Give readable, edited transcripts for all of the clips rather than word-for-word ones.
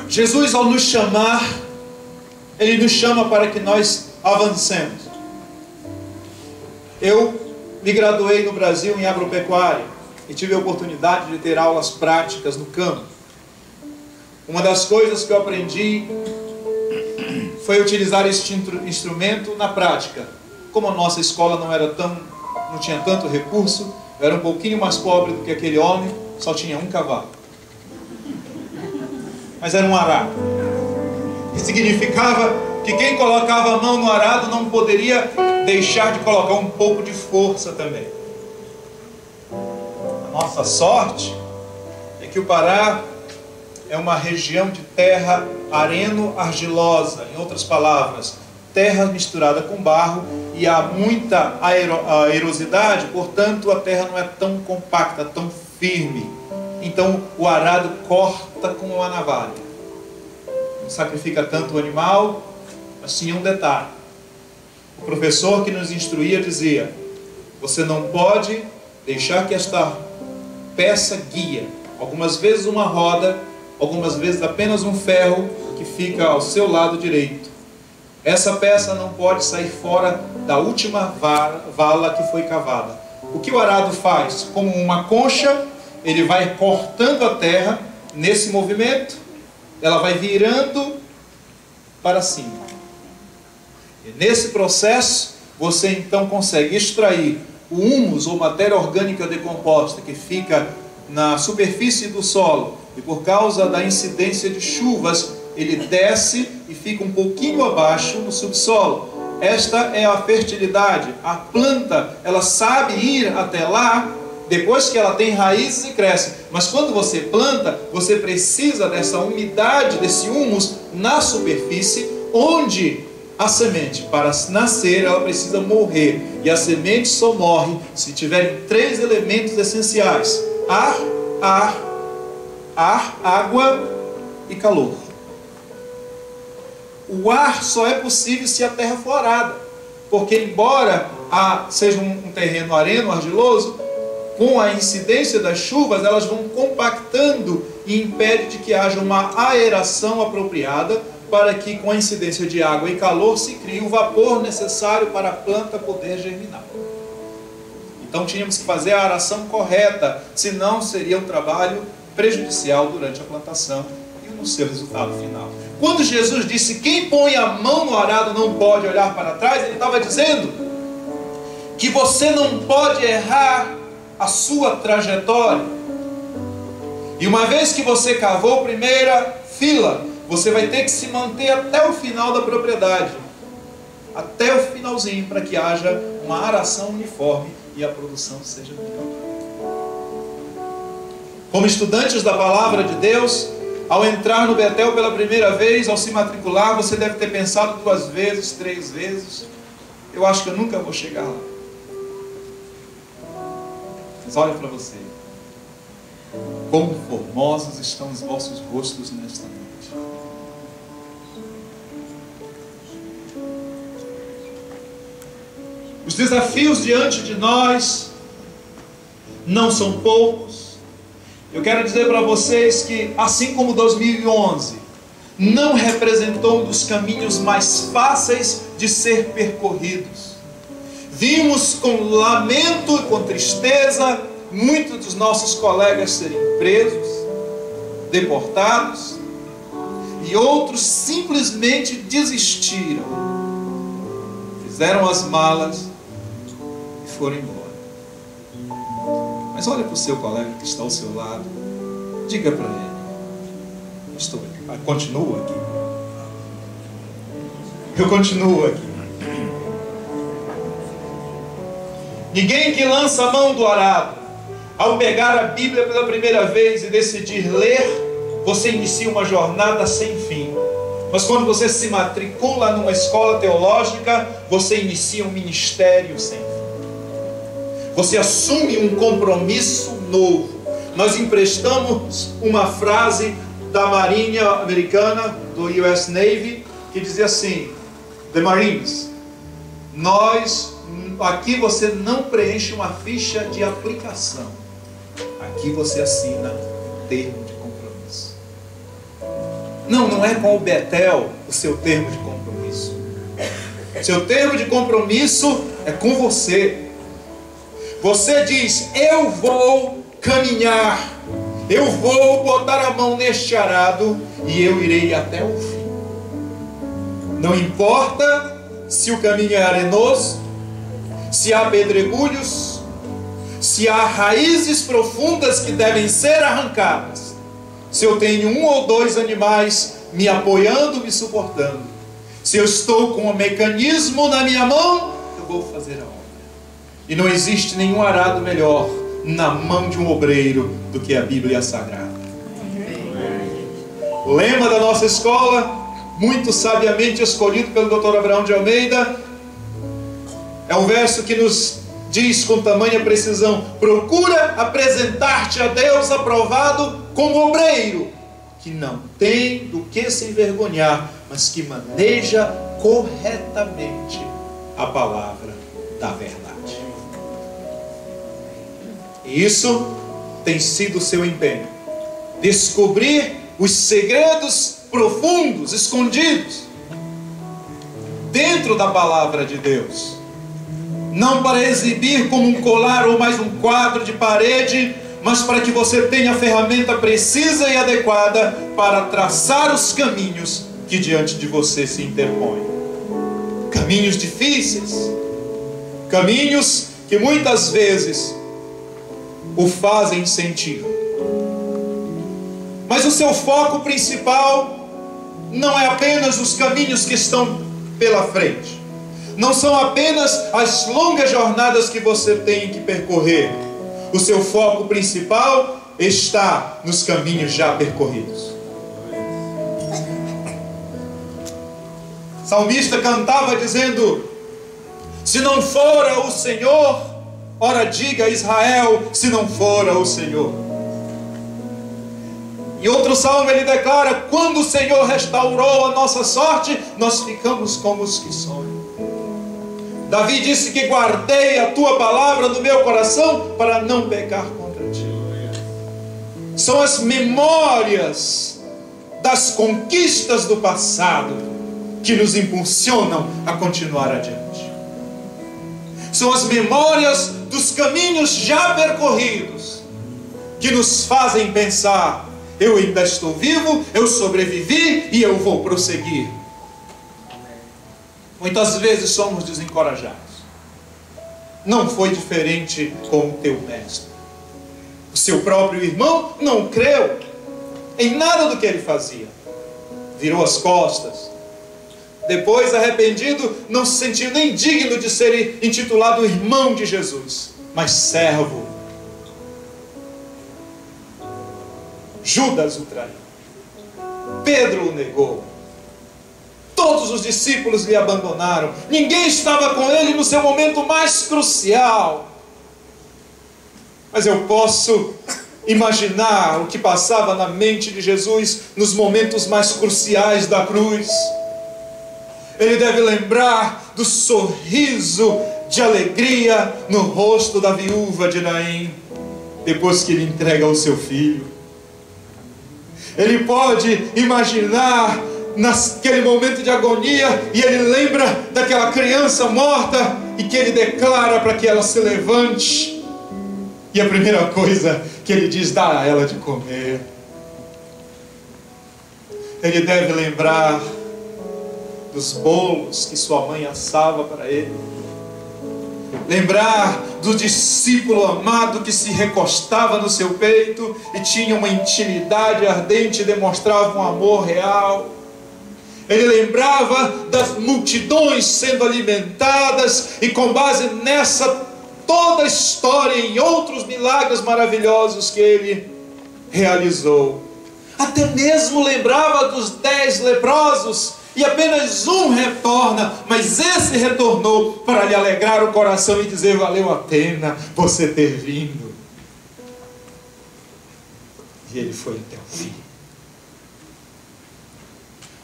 Jesus, ao nos chamar, Ele nos chama para que nós avancemos. Eu me graduei no Brasil em agropecuária e tive a oportunidade de ter aulas práticas no campo. Uma das coisas que eu aprendi foi utilizar este instrumento na prática. Como a nossa escola não tinha tanto recurso, eu era um pouquinho mais pobre do que aquele homem, só tinha um cavalo. Mas era um arado. Que significava que quem colocava a mão no arado não poderia deixar de colocar um pouco de força também. A nossa sorte é que o Pará é uma região de terra areno-argilosa, em outras palavras, terra misturada com barro, e há muita aerosidade, portanto a terra não é tão compacta, tão firme. Então o arado corta com uma navalha. Não sacrifica tanto o animal, mas tinha um detalhe. O professor que nos instruía dizia: você não pode deixar que esta peça guia, algumas vezes uma roda, algumas vezes apenas um ferro que fica ao seu lado direito. Essa peça não pode sair fora da última vala que foi cavada. O que o arado faz? Como uma concha, ele vai cortando a terra. Nesse movimento, ela vai virando para cima. E nesse processo, você então consegue extrair o humus ou matéria orgânica decomposta que fica na superfície do solo, e por causa da incidência de chuvas, ele desce e fica um pouquinho abaixo no subsolo. Esta é a fertilidade. A planta, ela sabe ir até lá depois que ela tem raízes e cresce. Mas quando você planta, você precisa dessa umidade, desse humus na superfície, onde a semente, para nascer, ela precisa morrer. E a semente só morre se tiverem 3 elementos essenciais: ar, água e calor. O ar só é possível se a terra for arada, porque embora seja um terreno areno, argiloso, com a incidência das chuvas, elas vão compactando e impede de que haja uma aeração apropriada, para que com a incidência de água e calor se crie o vapor necessário para a planta poder germinar. Então tínhamos que fazer a aração correta, senão seria um trabalho prejudicial durante a plantação e no seu resultado final. Quando Jesus disse: quem põe a mão no arado não pode olhar para trás, ele estava dizendo que você não pode errar a sua trajetória. E uma vez que você cavou a primeira fila, você vai ter que se manter até o final da propriedade, até o finalzinho, para que haja uma aração uniforme e a produção seja melhor. Como estudantes da palavra de Deus, ao entrar no Betel pela primeira vez, ao se matricular, você deve ter pensado 2 vezes, 3 vezes: eu acho que eu nunca vou chegar lá. Mas olha para você, como formosos estão os vossos rostos nesta noite. Os desafios diante de nós não são poucos. Eu quero dizer para vocês que, assim como 2011 não representou um dos caminhos mais fáceis de ser percorridos, vimos com lamento e com tristeza muitos dos nossos colegas serem presos, deportados, e outros simplesmente desistiram, fizeram as malas e foram embora. Mas olha para o seu colega que está ao seu lado, diga para ele: estou aqui. Continua aqui. Eu continuo aqui. Ninguém que lança a mão do arado, ao pegar a Bíblia pela primeira vez e decidir ler, você inicia uma jornada sem fim. Mas quando você se matricula numa escola teológica, você inicia um ministério sem fim. Você assume um compromisso novo. Nós emprestamos uma frase da Marinha Americana, do US Navy, que dizia assim: The Marines, aqui você não preenche uma ficha de aplicação. Aqui você assina termo de compromisso. Não é com o Betel o seu termo de compromisso. Seu termo de compromisso é com você. Você diz: eu vou caminhar, eu vou botar a mão neste arado e eu irei até o fim. Não importa se o caminho é arenoso, se há pedregulhos, se há raízes profundas que devem ser arrancadas, se eu tenho 1 ou 2 animais me apoiando, me suportando, se eu estou com um mecanismo na minha mão, eu vou fazer a obra. E não existe nenhum arado melhor na mão de um obreiro do que a Bíblia Sagrada. O lema da nossa escola, muito sabiamente escolhido pelo Dr. Abraão de Almeida, é um verso que nos diz com tamanha precisão: procura apresentar-te a Deus aprovado como obreiro, que não tem do que se envergonhar, mas que maneja corretamente a palavra da verdade. E isso tem sido o seu empenho: descobrir os segredos profundos, escondidos dentro da palavra de Deus, não para exibir como um colar ou mais um quadro de parede, mas para que você tenha a ferramenta precisa e adequada para traçar os caminhos que diante de você se interpõem. Caminhos difíceis, caminhos que muitas vezes o fazem sentir. Mas o seu foco principal não é apenas os caminhos que estão pela frente, não são apenas as longas jornadas que você tem que percorrer. O seu foco principal está nos caminhos já percorridos. O salmista cantava dizendo: se não fora o Senhor, ora diga a Israel, se não fora o Senhor. Em outro salmo ele declara: quando o Senhor restaurou a nossa sorte, nós ficamos como os que sonham. Davi disse que guardei a tua palavra no meu coração para não pecar contra ti. São as memórias das conquistas do passado que nos impulsionam a continuar adiante. São as memórias dos caminhos já percorridos que nos fazem pensar: eu ainda estou vivo, eu sobrevivi e eu vou prosseguir. Muitas vezes somos desencorajados. Não foi diferente com o teu mestre. O seu próprio irmão não creu em nada do que ele fazia. Virou as costas. Depois, arrependido, não se sentiu nem digno de ser intitulado irmão de Jesus, mas servo. Judas o traiu. Pedro o negou. Todos os discípulos lhe abandonaram. Ninguém estava com ele no seu momento mais crucial. Mas eu posso imaginar o que passava na mente de Jesus nos momentos mais cruciais da cruz. Ele deve lembrar do sorriso de alegria no rosto da viúva de Naim, depois que ele entrega o seu filho. Ele pode imaginar naquele momento de agonia, e ele lembra daquela criança morta, e que ele declara para que ela se levante, e a primeira coisa que ele diz: dá a ela de comer. Ele deve lembrar dos bolos que sua mãe assava para ele, lembrar do discípulo amado que se recostava no seu peito e tinha uma intimidade ardente e demonstrava um amor real. Ele lembrava das multidões sendo alimentadas, e com base nessa toda a história e em outros milagres maravilhosos que ele realizou. Até mesmo lembrava dos 10 leprosos, e apenas um retorna, mas esse retornou para lhe alegrar o coração e dizer: valeu a pena você ter vindo. E ele foi até o fim.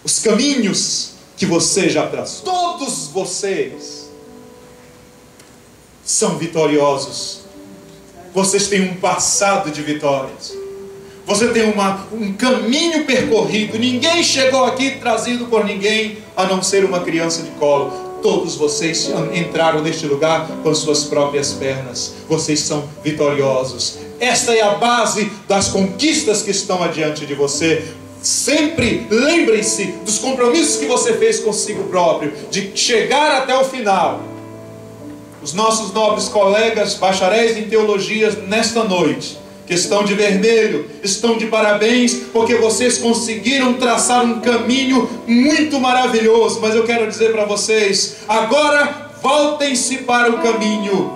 Os caminhos que você já traçou, todos vocês são vitoriosos. Vocês têm um passado de vitórias. Você tem um caminho percorrido. Ninguém chegou aqui trazido por ninguém, a não ser uma criança de colo. Todos vocês entraram neste lugar com suas próprias pernas. Vocês são vitoriosos. Esta é a base das conquistas que estão adiante de você. Sempre lembrem-se dos compromissos que você fez consigo próprio, de chegar até o final. Os nossos nobres colegas bacharéis em teologia nesta noite, que estão de vermelho, estão de parabéns, porque vocês conseguiram traçar um caminho muito maravilhoso. Mas eu quero dizer para vocês, agora voltem-se para o caminho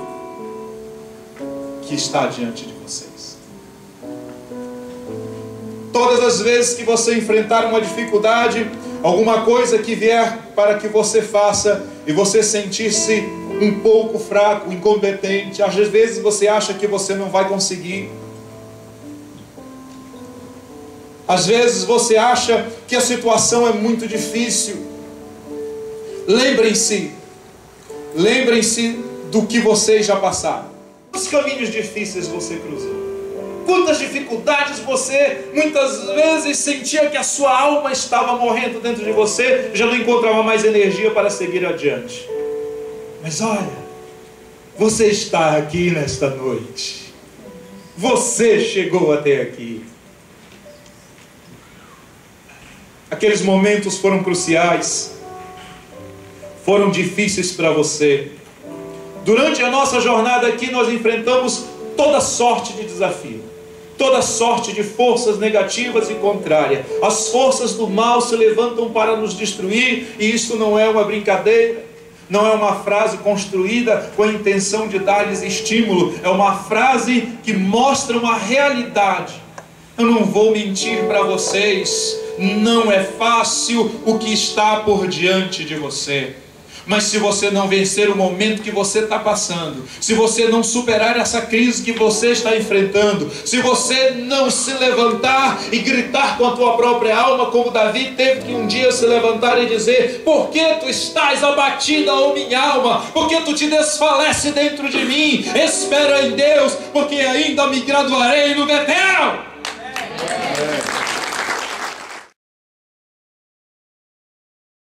que está diante de vocês. Todas as vezes que você enfrentar uma dificuldade, alguma coisa que vier para que você faça, e você sentir-se um pouco fraco, incompetente, às vezes você acha que você não vai conseguir. Às vezes você acha que a situação é muito difícil. Lembrem-se do que vocês já passaram. Quantos caminhos difíceis você cruzou? Quantas dificuldades você muitas vezes sentia que a sua alma estava morrendo dentro de você, já não encontrava mais energia para seguir adiante. Mas olha, você está aqui nesta noite. Você chegou até aqui. Aqueles momentos foram cruciais, foram difíceis para você. Durante a nossa jornada aqui nós enfrentamos toda sorte de desafio, toda sorte de forças negativas e contrárias. As forças do mal se levantam para nos destruir, e isso não é uma brincadeira, não é uma frase construída com a intenção de dar-lhes estímulo, é uma frase que mostra uma realidade. Eu não vou mentir para vocês, não é fácil o que está por diante de você. Mas se você não vencer o momento que você está passando, se você não superar essa crise que você está enfrentando, se você não se levantar e gritar com a tua própria alma, como Davi teve que um dia se levantar e dizer: por que tu estás abatida, ó minha alma? Por que tu te desfalece dentro de mim? Espera em Deus, porque ainda me graduarei no Betel.